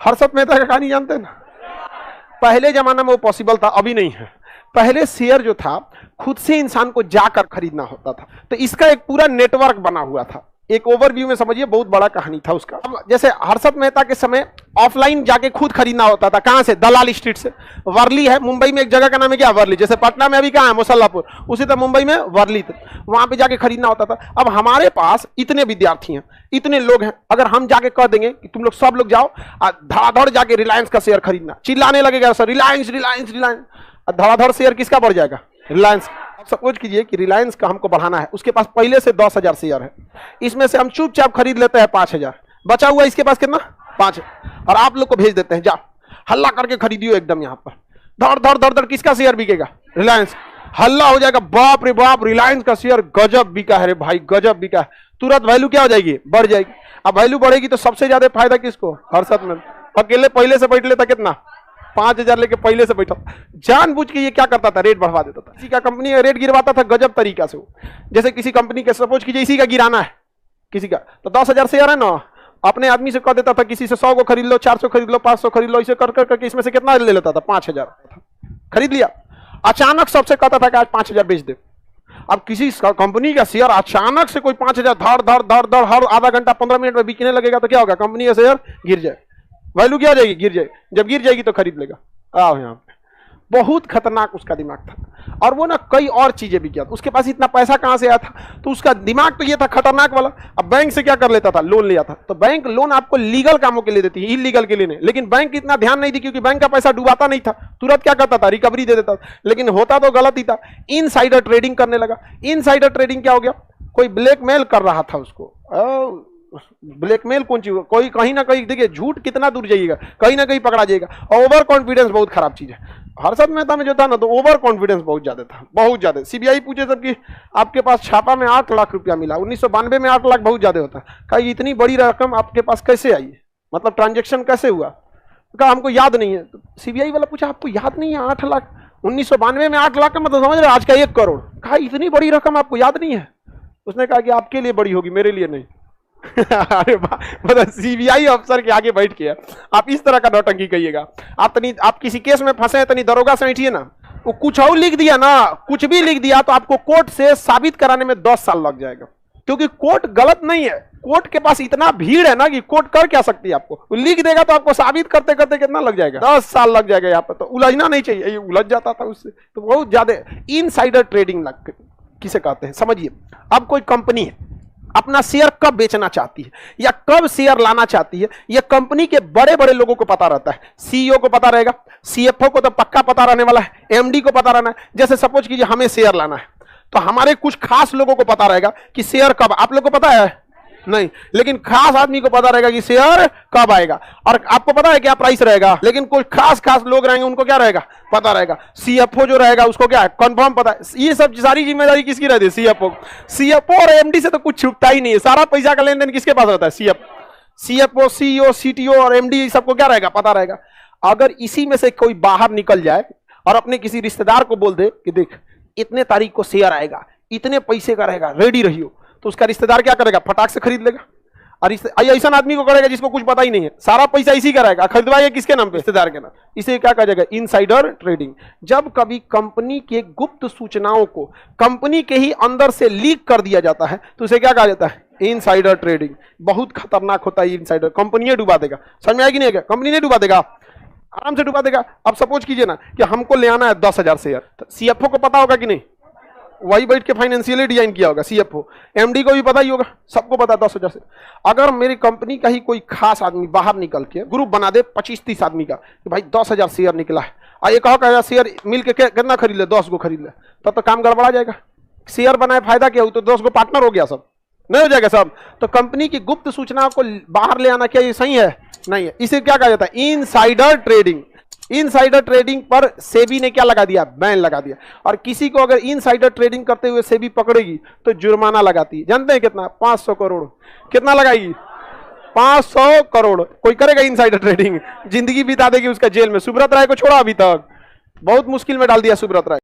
हर्षद मेहता का कहानी जानते हैं ना? पहले जमाना में वो पॉसिबल था, अभी नहीं है। पहले शेयर जो था खुद से इंसान को जाकर खरीदना होता था, तो इसका एक पूरा नेटवर्क बना हुआ था। एक ओवरव्यू में समझिए, बहुत बड़ा कहानी था उसका। अब जैसे हर्षद मेहता के समय ऑफलाइन जाके खुद खरीदना होता था। कहां से? दलाल स्ट्रीट से। वर्ली है मुंबई में, एक जगह का नाम है क्या? वर्ली। जैसे पटना में अभी कहां है? मुसल्लापुर। उसी तरह मुंबई में वर्ली, वहां पे जाके खरीदना होता था। अब हमारे पास इतने विद्यार्थी हैं, इतने लोग हैं, अगर हम जाके कह देंगे कि तुम लोग सब लोग जाओ धड़ाधड़ जाके रिलायंस का शेयर खरीदना, चिल्लाने लगेगा सर रिलायंस रिलायंस रिलायंस, धड़ाधड़ शेयर किसका बढ़ जाएगा? रिलायंस। सपोज कीजिए कि रिलायंस का हमको बढ़ाना है, उसके पास पहले से 10,000 शेयर है, इसमें से हम चुपचाप खरीद लेते हैं 5,000, बचा हुआ इसके पास कितना? 5, और आप लोग को भेज देते हैं जा हल्ला करके खरीदियो एकदम यहाँ पर, धड़ धड़ धड़ धड़। किसका शेयर बिकेगा? रिलायंस। हल्ला हो जाएगा, बाप रे बाप रिलायंस का शेयर गजब बिका है रे भाई, गजब बिका है। तुरंत वैल्यू क्या हो जाएगी? बढ़ जाएगी। अब वैल्यू बढ़ेगी तो सबसे ज्यादा फायदा किसको? हर्षद में। अकेले पहले से बैठ लेता कितना? 5,000 लेके पहले से बैठा, जानबूझ के ये क्या करता था? रेट बढ़वा देता था। किसी का कंपनी का रेट गिरवाता था गजब तरीका से। वो जैसे किसी कंपनी के सपोज कीजिए इसी का गिराना है किसी का, तो 10,000 शेयर है ना, अपने आदमी से कह देता था किसी से 100 को खरीद लो, 400 खरीद लो, 500 खरीद लो, इसे कर करके इसमें से कितना ले लेता था? 5,000 खरीद लिया। अचानक सबसे कहता था कि आज 5,000 बेच दे। अब किसी कंपनी का शेयर अचानक से कोई 5,000 धड़ धड़ धड़ धड़ हर आधा घंटा 15 मिनट में बिकने लगेगा तो क्या होगा? कंपनी का शेयर गिर जाए, वैल्यू क्या हो जाएगी? गिर जाएगी। जब गिर जाएगी तो खरीद लेगा। आओ यहाँ पे, बहुत खतरनाक उसका दिमाग था। और वो ना कई और चीजें भी किया था, उसके पास इतना पैसा कहां से आया था? तो उसका दिमाग तो ये था खतरनाक वाला। अब बैंक से क्या कर लेता था? लोन लिया था। तो बैंक लोन आपको लीगल कामों के लिए देती है, इलीगल के लिए नहीं। लेकिन बैंक इतना ध्यान नहीं दी, क्योंकि बैंक का पैसा डुबाता नहीं था, तुरंत क्या करता था? रिकवरी दे देता था। लेकिन होता तो गलत ही था। इनसाइडर ट्रेडिंग करने लगा। इनसाइडर ट्रेडिंग क्या हो गया? कोई ब्लैकमेल कर रहा था उसको। ब्लैकमेल कौन चीज? कोई कहीं ना कहीं, देखिए झूठ कितना दूर जाइएगा, कहीं ना कहीं पकड़ा जाएगा। ओवर कॉन्फिडेंस बहुत खराब चीज है। हर्षद मेहता में जो था ना, तो ओवर कॉन्फिडेंस बहुत ज्यादा था, बहुत ज्यादा। सीबीआई पूछे तब कि आपके पास छापा में 8 लाख रुपया मिला, 1992 में 8 लाख बहुत ज्यादा होता। कहा इतनी बड़ी रकम आपके पास कैसे आई है, मतलब ट्रांजेक्शन कैसे हुआ? कहा हमको याद नहीं है। तो सीबीआई वाला पूछा आपको याद नहीं है? 8 लाख 1992 में 8 लाख का मतलब समझ रहे, आज का 1 करोड़। कहा इतनी बड़ी रकम आपको याद नहीं है? उसने कहा कि आपके लिए बड़ी होगी, मेरे लिए नहीं। अरे मतलब सीबीआई अफसर के आगे बैठ के आप इस तरह का नौटंकी कहिएगा। आप किसी केस में फंसे हैं, तनी दरोगा से बैठिए ना, वो कुछ और लिख दिया ना, कुछ भी लिख दिया तो आपको कोर्ट से साबित कराने में 10 साल लग जाएगा। क्योंकि कोर्ट गलत नहीं है, कोर्ट के पास इतना भीड़ है ना कि कोर्ट कर क्या सकती है आपको, वो लिख देगा तो आपको साबित करते करते कितना लग जाएगा? 10 साल लग जाएगा। यहाँ पर तो उलझना नहीं चाहिए, ये उलझ जाता था उससे, तो बहुत ज्यादा। इनसाइडर ट्रेडिंग किसे कहते हैं समझिए। अब कोई कंपनी है, अपना शेयर कब बेचना चाहती है या कब शेयर लाना चाहती है, यह कंपनी के बड़े बड़े लोगों को पता रहता है। सीईओ को पता रहेगा, सीएफओ को तो पक्का पता रहने वाला है, एमडी को पता रहना है। जैसे सपोज कीजिए हमें शेयर लाना है, तो हमारे कुछ खास लोगों को पता रहेगा कि शेयर कब। आप लोग को पता है? नहीं, लेकिन खास आदमी को पता रहेगा कि शेयर कब आएगा। और आपको पता है क्या प्राइस रहेगा, लेकिन कुछ खास खास लोग रहेंगे उनको क्या रहेगा? पता रहेगा। सीएफओ जो रहेगा उसको क्या है? कंफर्म पता है। ये सब सारी जिम्मेदारी किसकी रहती है? सीएफओ और एमडी से तो कुछ छुपता ही नहीं है। सारा पैसा का लेन देन किसके पास रहता है? सीएफओ, सीईओ, सीटीओ और एमडी सबको क्या रहेगा? पता रहेगा। अगर इसी में से कोई बाहर निकल जाए और अपने किसी रिश्तेदार को बोल दे कि देख इतने तारीख को शेयर आएगा, इतने पैसे का रहेगा, रेडी रहियो, तो उसका रिश्तेदार क्या करेगा? फटाक से खरीद लेगा। और ऐसा आदमी को करेगा जिसको कुछ पता ही नहीं है, सारा पैसा इसी का रहेगा, खरीदवाएगा किसके नाम पे? रिश्तेदार के नाम। इसे क्या कहा जाएगा? Insider trading. जब कभी कंपनी के गुप्त सूचनाओं को कंपनी के ही अंदर से लीक कर दिया जाता है तो उसे क्या कहा जाता है? Insider trading. बहुत खतरनाक होता है इनसाइडर। कंपनी डुबा देगा। समझ में आएगी नहीं? कंपनी नहीं डुबा देगा, आराम से डुबा देगा। अब सपोज कीजिए ना कि हमको ले आना है 10,000 शेयर, तो सीएफओ को पता होगा कि नहीं? वही बैठ के फाइनेंशियली डिजाइन किया होगा सीएफओ, एमडी को भी पता ही होगा, सबको पता है 10,000 से। अगर मेरी कंपनी का ही कोई खास आदमी बाहर निकल के ग्रुप बना दे 25-30 आदमी का कि भाई 10,000 शेयर निकला है, और एक और शेयर मिल के कितना खरीद ले? 10 को खरीद ले, तब तो काम गड़बड़ा जाएगा। शेयर बनाए फायदा क्या हो? तो 10 को पार्टनर हो गया, सब नहीं हो जाएगा सब। तो कंपनी की गुप्त सूचनाओं को बाहर ले आना क्या ये सही है? नहीं है। इसे क्या कहा जाता है? Insider trading. इनसाइडर ट्रेडिंग पर सेबी ने क्या लगा दिया? बैन लगा दिया। और किसी को अगर इनसाइडर ट्रेडिंग करते हुए सेबी पकड़ेगी तो जुर्माना लगाती है। जानते हैं कितना? 500 करोड़। कितना लगाएगी? 500 करोड़। कोई करेगा इनसाइडर ट्रेडिंग, जिंदगी बिता देगी उसका जेल में। सुब्रत राय को छोड़ा अभी तक, बहुत मुश्किल में डाल दिया सुब्रत राय।